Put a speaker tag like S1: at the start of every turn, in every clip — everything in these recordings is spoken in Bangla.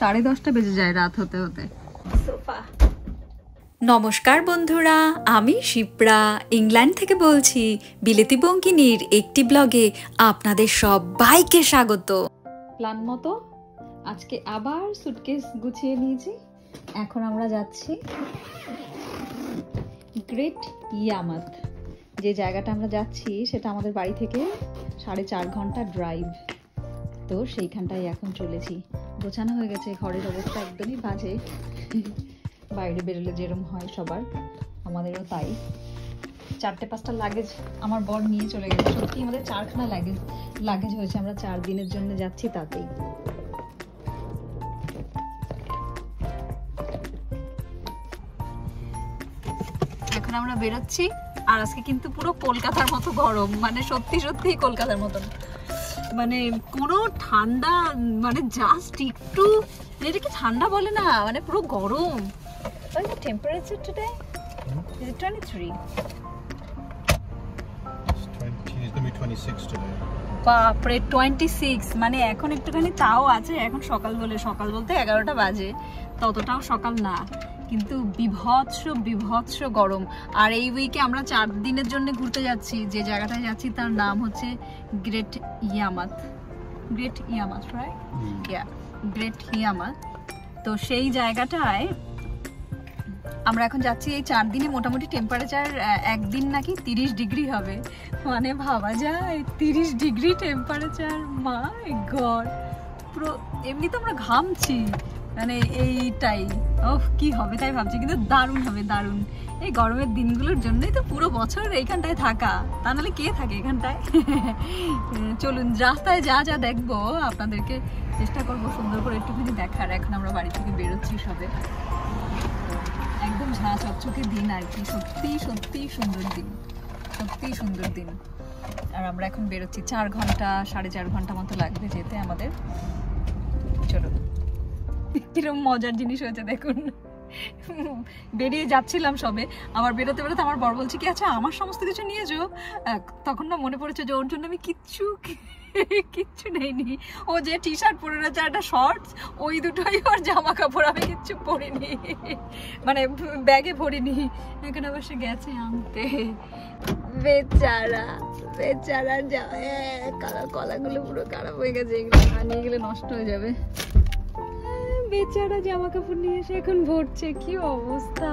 S1: 10:30 বেজে যায় রাত হতে হতে।
S2: নমস্কার বন্ধুরা, আমি শিপ্রা ইংল্যান্ড থেকে বলছি। বিলেতি বঙ্কিনীর একটি ব্লগে আপনাদের সবাইকে স্বাগত।
S1: প্ল্যান মতো আজকে আবার সুটকেস গুছিয়ে নিয়েছি। এখন আমরা যাচ্ছি গ্রেট ইয়ামাথ। যে জায়গাটা আমরা যাচ্ছি সেটা আমাদের বাড়ি থেকে 4.5 ঘন্টা ড্রাইভ। তো সেইখানটায় এখন চলেছি। গোছানো হয়ে গেছে, ঘরের অবস্থা একদমই বাজে। বাইরে বেরোলে যেরকম হয় সবার, আমাদেরও তাই। 4-5টা লাগেজ আমার বর নিয়ে চলে গেছে। সত্যি আমাদের 4খানা লাগেজ হয়েছে। আমরা 4 দিনের জন্য যাচ্ছি তাতেই। এখন আমরা বেরোচ্ছি। আর আজকে কিন্তু পুরো কলকাতার মতো গরম, মানে সত্যি সত্যি কলকাতার মতন। মানে কোনো ঠান্ডা, মানে জাস্ট একটু, এটা কি ঠান্ডা বলে না, মানে পুরো গরম। What is the temperature today? Is it 23?
S3: It's 20. It's going to be 26 today.
S1: বাপরে 26, মানে এখন একটুখানি তাও আছে। এখন সকাল বলতে 11টা বাজে, ততটাও সকাল না, কিন্তু বিভৎস গরম। আর এই উইকে আমরা 4 দিনের জন্য ঘুরতে যাচ্ছি। যে জায়গাটায় যাচ্ছি তার নাম হচ্ছে গ্রেট ইয়ামাথ, রাইট? গ্রেট ইয়ামাথ। তো সেই জায়গাটায় আমরা এখন যাচ্ছি। এই 4 দিনে মোটামুটি টেম্পারেচার একদিন নাকি 30 ডিগ্রি হবে। মানে ভাবা যায় 30 ডিগ্রি টেম্পারেচার, মাই গড। পুরো এমনি তো আমরা ঘামছি, মানে এইটাই কি হবে তাই ভাবছি। কিন্তু দারুণ হবে, দারুণ। এই গরমের দিনগুলোর জন্যই তো পুরো বছর এইখানটায় থাকা, তা নাহলে কে থাকে এখানটায়। চলুন, রাস্তায় যা যা দেখবো আপনাদেরকে চেষ্টা করবো সুন্দর করে একটুখানি দেখার। এখন আমরা বাড়ি থেকে বেরোচ্ছি সবে। একদম ঝাঁ চকচকে দিন আর কি। সত্যি সুন্দর দিন। আর আমরা এখন বেরোচ্ছি। 4 ঘন্টা 4.5 ঘন্টা মতো লাগবে যেতে আমাদের। চলো, কিরকম মজার জিনিস হয়েছে দেখুন। বেরিয়ে যাচ্ছিলাম সবে, আবার বেরোতে আমার বর বলছে কি, আচ্ছা আমার সমস্ত কিছু নিয়ে যাও। তখন না মনে পড়েছে যে ওর জন্য আমি কিচ্ছু নেইনি। ও যে টি শার্ট পরে রয়েছে, একটা শর্টস, ওই দুটোই ওর জামা কাপড়। আমি কিচ্ছু পরিনি, মানে ব্যাগে ভরিনি। এখানে অবশ্য গেছে আনতে। বেচারা কলাগুলো পুরো খারাপ হয়ে গেছে, এগুলো নিয়ে গেলে নষ্ট হয়ে যাবে। বেচারা জামা কাপড় নিয়ে এসে এখন ভরছে, কি অবস্থা।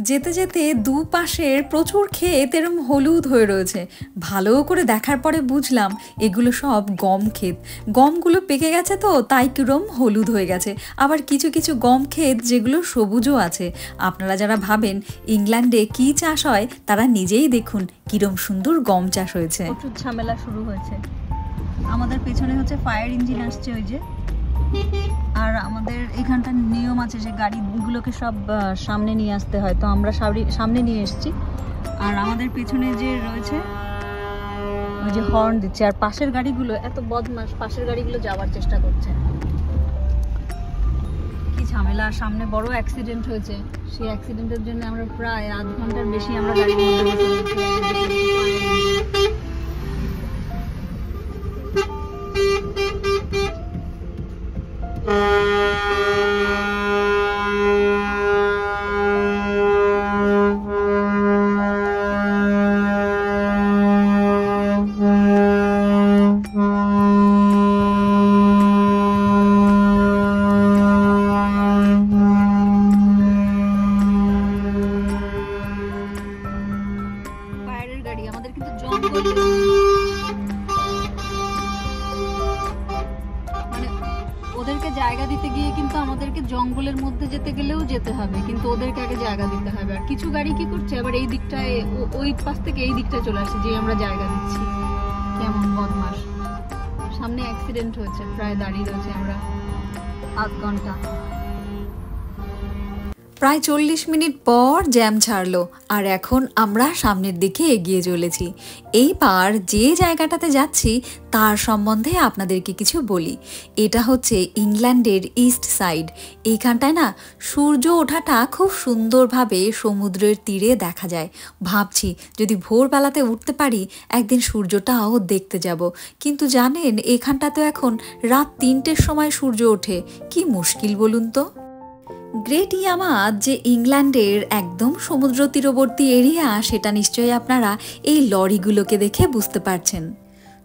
S2: যেতে যেতে দুপাশের প্রচুর ক্ষেত এরম হলুদ হয়ে রয়েছে। ভালো করে দেখার পরে বুঝলাম এগুলো সব গম ক্ষেত। গমগুলো পেকে গেছে তো তাই কিরম হলুদ হয়ে গেছে। আবার কিছু কিছু গম ক্ষেত যেগুলো সবুজও আছে। আপনারা যারা ভাবেন ইংল্যান্ডে কি চাষ হয়, তারা নিজেই দেখুন কিরম সুন্দর গম চাষ হয়েছে।
S1: প্রচুর ঝামেলা শুরু হয়েছে। আমাদের পেছনে হচ্ছে ফায়ার ইঞ্জিন আসছে, ওই যে। আর আমাদের এখানটার নিয়ম আছে যে গাড়িগুলোকে সব সামনে নিয়ে আসতে হয়, তো আমরা সামনে নিয়ে এসেছি। আর আমাদের পেছনে যে রয়েছে ওই যে হর্ন দিচ্ছে। আর পাশের গাড়িগুলো এত বদমাশ, পাশের গাড়িগুলো যাওয়ার চেষ্টা করছে। কি ঝামেলা। সামনে বড় অ্যাক্সিডেন্ট হয়েছে। সেই অ্যাক্সিডেন্টের জন্য আমরা প্রায় আধ ঘন্টার বেশি আমরা গাড়ির মধ্যে বসে। ফায়ারের গাড়ি আমাদের কিন্তু জঙ্গল, মানে ওদেরকে জায়গা দিতে গিয়ে কিন্তু আমাদেরকে জঙ্গলের মধ্যে যেতে গেলেও যেতে হবে, কিন্তু ওদেরকে আগে জায়গা দিতে হবে। আর কিছু গাড়ি কি করছে, আবার এই দিকটায়, ওই পাশ থেকে এই দিকটায় চলে আসছে যে আমরা জায়গা দিচ্ছি। কেমন বদমাশ। সামনে অ্যাক্সিডেন্ট হয়েছে, প্রায় দাঁড়িয়ে রয়েছে আমরা আধ ঘন্টা।
S2: প্রায় 40 মিনিট পর জ্যাম ছাড়লো আর এখন আমরা সামনের দিকে এগিয়ে চলেছি। এইবার যে জায়গাটাতে যাচ্ছি তার সম্বন্ধে আপনাদেরকে কিছু বলি। এটা হচ্ছে ইংল্যান্ডের ইস্ট সাইড। এইখানটায় না সূর্য ওঠাটা খুব সুন্দরভাবে সমুদ্রের তীরে দেখা যায়। ভাবছি যদি ভোরবেলাতে উঠতে পারি একদিন সূর্যটাও দেখতে যাব। কিন্তু জানেন এখানটা তো এখন রাত 3টের সময় সূর্য ওঠে, কি মুশকিল বলুন তো। গ্রেট ইয়ামাত যে ইংল্যান্ডের একদম সমুদ্র তীরবর্তী এরিয়া সেটা নিশ্চয়ই আপনারা এই লরিগুলোকে দেখে বুঝতে পারছেন।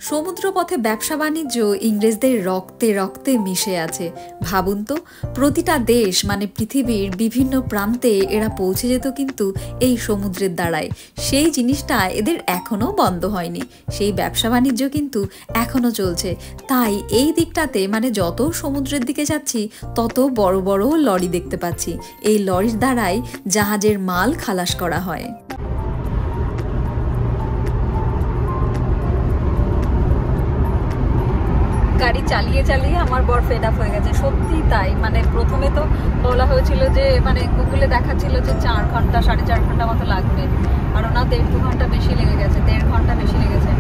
S2: সমুদ্রপথে ব্যবসা বাণিজ্য ইংরেজদের রক্তে রক্তে মিশে আছে। ভাবুন তো, প্রতিটা দেশ মানে পৃথিবীর বিভিন্ন প্রান্তে এরা পৌঁছে যেত কিন্তু এই সমুদ্রের দ্বারায়। সেই জিনিসটা এদের এখনও বন্ধ হয়নি, সেই ব্যবসা বাণিজ্য কিন্তু এখনও চলছে। তাই এই দিকটাতে মানে যত সমুদ্রের দিকে যাচ্ছি তত বড় বড় লরি দেখতে পাচ্ছি। এই লরির দ্বারাই জাহাজের মাল খালাস করা হয়।
S1: গাড়ি চালিয়ে চালিয়ে আমার বর ফেড আপ হয়ে গেছে, সত্যি তাই। মানে প্রথমে তো বলা হয়েছিল যে মানে গুগলে দেখাচ্ছিল যে 4 ঘন্টা 4.5 ঘন্টা মতো লাগবে, আর ওনা 1.5-2 ঘন্টা বেশি লেগে গেছে, 1.5 ঘন্টা বেশি লেগেছে।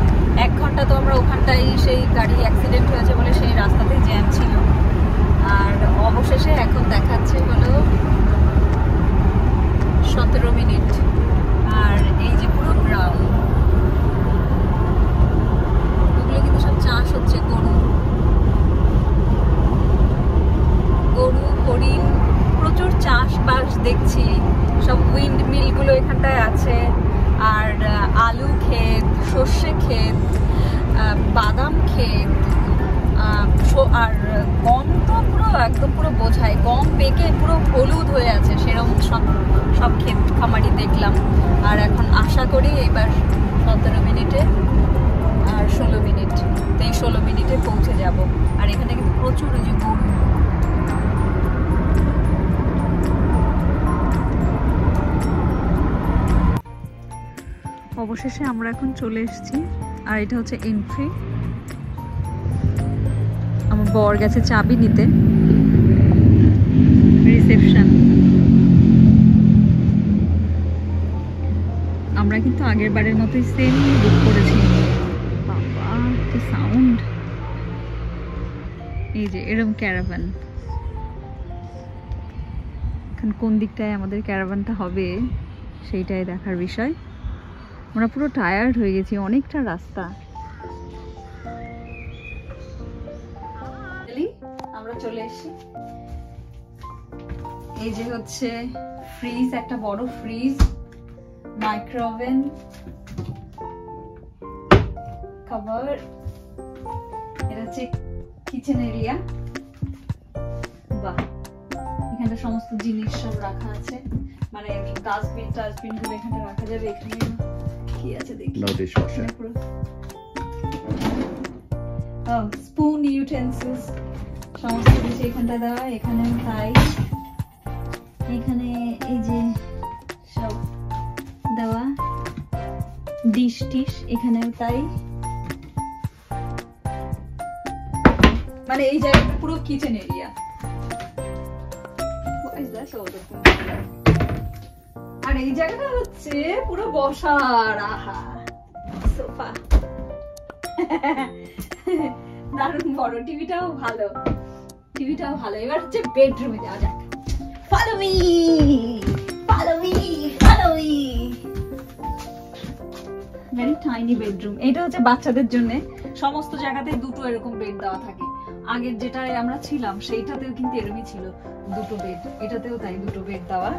S1: 1 ঘন্টা তো আমরা ওখানটাই সেই গাড়ি অ্যাক্সিডেন্ট হয়েছে বলে সেই রাস্তাতেই জ্যাম ছিল। আর অবশেষে এখন দেখাচ্ছে হলো 17 মিনিট। আর এই যে পুরো গ্রাউন্ড, ওগুলো কিন্তু সব চাষ হচ্ছে, গরু হরিণ, প্রচুর চাষবাস দেখছি। সব উইন্ড মিলগুলো এখানটায় আছে, আর আলু ক্ষেত, সর্ষে ক্ষেত, বাদাম ক্ষেত, আর গম তো পুরো একদম পুরো বোঝায়, গম পেকে পুরো হলুদ হয়ে আছে, সেরকম সব ক্ষেত খামারি দেখলাম। আর এখন আশা করি এবার 17 মিনিটে আর 16 মিনিট, তো এই 16 মিনিটে পৌঁছে যাব। আর এখানে কিন্তু প্রচুর ওই যে গরু, অবশেষে আমরা এখন চলে এসেছি। আর এটা হচ্ছে এন্ট্রি। আমার বর গেছে চাবি নিতে, রিসেপশন। আমরা কিন্তু আগের বারের মতোই সেম বুক করেছি। বাবা কি সাউন্ড! এই যে এরকম ক্যারাভান, এখন কোন দিকটায় আমাদের ক্যারাভানটা হবে সেইটাই দেখার বিষয়। আমরা পুরো টায়ার্ড হয়ে গেছি, অনেকটা রাস্তা। আমরা চলে এসেছি। এই যে হচ্ছে ফ্রিজ, একটা বড় ফ্রিজ, মাইক্রোওভেন, খাবার। এটা হচ্ছে কিচেন এরিয়া। বাহ, এখানে সমস্ত জিনিস সব রাখা আছে, মানে ডাস্টবিন গুলো এখানে রাখা যাবে। এখানে কি আছে দেখি, স্পুন, ইউটেন্সিলস, সমস্ত কিছু এখানটা দেওয়া। এখানে তাই, এখানে এই যে সব দেওয়া, ডিশ টিশ এখানেও তাই। মানে এই জায়গাটা পুরো কিচেন এরিয়া। আর এই জায়গাটা হচ্ছে পুরো বসার, আহা সোফা, দারুণ বড়। টিভিটাও ভালো, টিভিটাও ভালো। এবার হচ্ছে বেডরুমে যাওয়া যাক। Follow me, follow me, follow me. Very tiny bedroom. এটা হচ্ছে বাচ্চাদের জন্য। সমস্ত জায়গাতে দুটো এরকম বেড দেওয়া থাকে। আগের যেটায় আমরা ছিলাম সেইটাতেও কিন্তু এরকমই ছিল, দুটো বেড। এটাতেও তাই, দুটো বেড দেওয়া।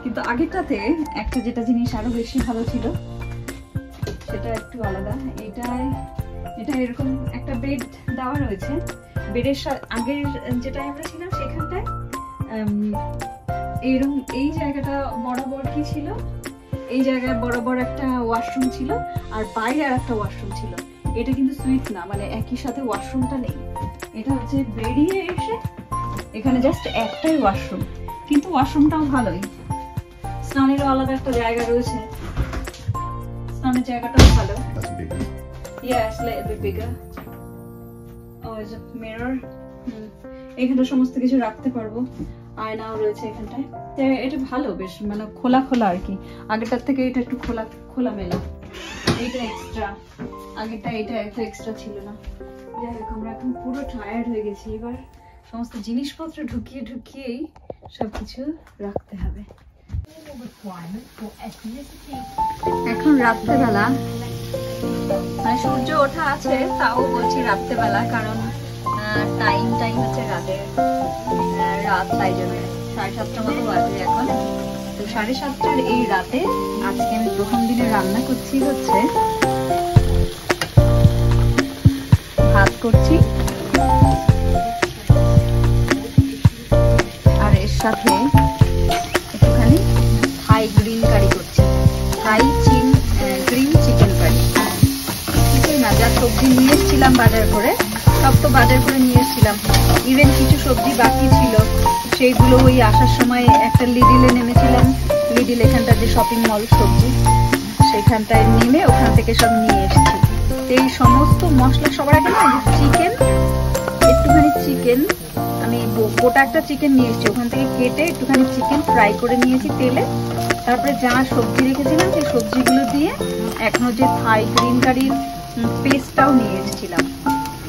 S1: কিন্তু আগেরটাতে একটা যেটা জিনিস আরো বেশি ভালো ছিল সেটা একটু আলাদা। এটা এরকম একটা বেড দেওয়া রয়েছে। বেডের আগের যেটাই আমরা ছিলাম সেখানটায় এরকম এই জায়গাটা বরাবর কি ছিল, এই জায়গায় বরাবর একটা ওয়াশরুম ছিল, আর বাইরে আর একটা ওয়াশরুম ছিল। এটা কিন্তু সুইচ না, মানে একই সাথে ওয়াশরুমটা নেই। এটা হচ্ছে বেরিয়ে এসে এখানে জাস্ট একটাই ওয়াশরুম, কিন্তু ওয়াশরুমটাও ভালোই। স্নানেরও আলাদা একটা জায়গা রয়েছে, স্নানের জায়গাটাও ভালো। Yeah, it's a little bit bigger. Oh, there's a mirror. এখানে সমস্ত কিছু রাখতে পারবো। আয়নাও রয়েছে এখানটায়। এটা ভালো, বেশ মানে খোলা খোলা আর কি, আগেরটার থেকে এটা একটু খোলা খোলা মেলা। এইটা এক্সট্রা, আগেরটা এটা এত এক্সট্রা ছিল না। যাই হোক, আমরা এখন পুরো টায়ার্ড হয়ে গেছি, এবার সমস্ত জিনিসপত্র ঢুকিয়ে ঢুকিয়েই সবকিছু রাখতে হবে। এখন রাত্রেবেলা, মানে সূর্য ওঠা আছে, তাও বলছি রাত্রেবেলা, কারণ টাইম হচ্ছে রাত, তাই জন্য 7:30 মতো বাজে এখন। তো 7:30 এই রাতে আজকে আমি প্রথম দিনে রান্না করছি হচ্ছে ভাত করছি, আর এর সাথে একটুখানি থাই গ্রিন কারি করছি, থাই গ্রিন চিকেন কারি। কিছুই না, যা সবজি নিয়ে এসেছিলাম বাজার করে, সব তো বাজার করে নিয়ে এসেছিলাম, ইভেন কিছু সবজি বাকি ছিল, সেইগুলো ওই আসার সময় একটা লিডিলে নেমেছিলাম, লিডিল এখানটা যে শপিং মল সবজি, সেখানটায় নেমে ওখান থেকে সব নিয়ে এসেছি। এই সমস্ত মশলা সবার আগে না, একটুখানি চিকেন, আমি গোটা একটা চিকেন নিয়ে এসেছি, ওখান থেকে কেটে একটুখানি চিকেন ফ্রাই করে নিয়েছি তেলে, তারপরে যা সবজি রেখেছিলাম সেই সবজিগুলো দিয়ে, এখনো যে থাই গ্রিন কারির পেস্টটাও নিয়ে এসেছিলাম,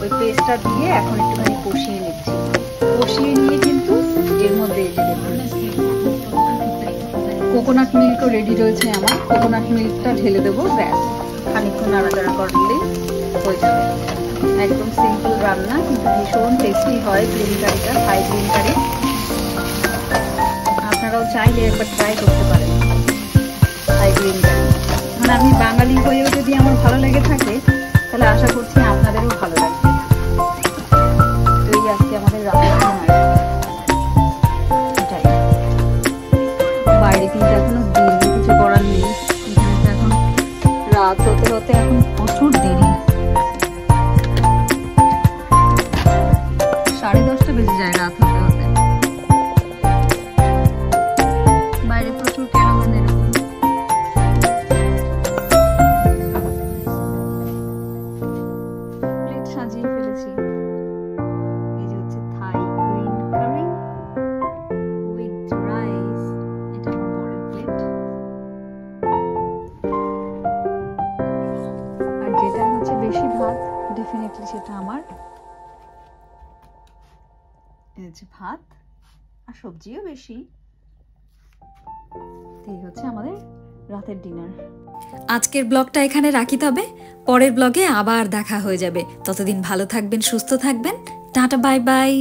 S1: ওই পেস্টটা দিয়ে এখন একটুখানি কষিয়ে নিচ্ছি। কষিয়ে নিয়ে কিন্তু এর মধ্যে কোকোনাট মিল্কও রেডি রয়েছে আমার, কোকোনাট মিল্কটা ঢেলে দেবো, ব্যাস খানিকক্ষণ নাড়াচাড়া করলেই হয়ে যাবে। একদম সিম্পল রান্না, কিন্তু ভীষণ টেস্টি হয় গ্রিন কারিটা, থাই গ্রিন কারি। আপনারাও চাইলে একবার ট্রাই করতে পারেন থাই গ্রিন কারি। মানে আমি বাঙালি হয়েও যদি আমার ভালো লেগে থাকে, তাহলে আশা করছি আপনাদেরও ভালো লাগবে। তো এই আজকে আমাদের রান্না, এটাই। বাইরে কিন্তু এখনো দিন, কিছু করার নেই, এখানে তো এখন রাত হতে হতে এখন প্রচুর দেরি, 10:30 বেজে যায় রাত হতে হতে। বাইরে প্রচুর কেরামান এরকম। প্লেট সাজিয়ে ফেলেছি, এই যে হচ্ছে থাই গ্রিন কারি উইথ রাইস, এটা আমার বড় প্লেট। আর যেটা হচ্ছে বেশি ভাত, ডেফিনেটলি সেটা আমার, এই হচ্ছে ভাত, আর সবজিও বেশি। এই হচ্ছে আমাদের রাতের ডিনার।
S2: আজকের ব্লগটা এখানে রাখি, তবে পরের ব্লগে আবার দেখা হয়ে যাবে। ততদিন ভালো থাকবেন, সুস্থ থাকবেন, টাটা, বাই বাই।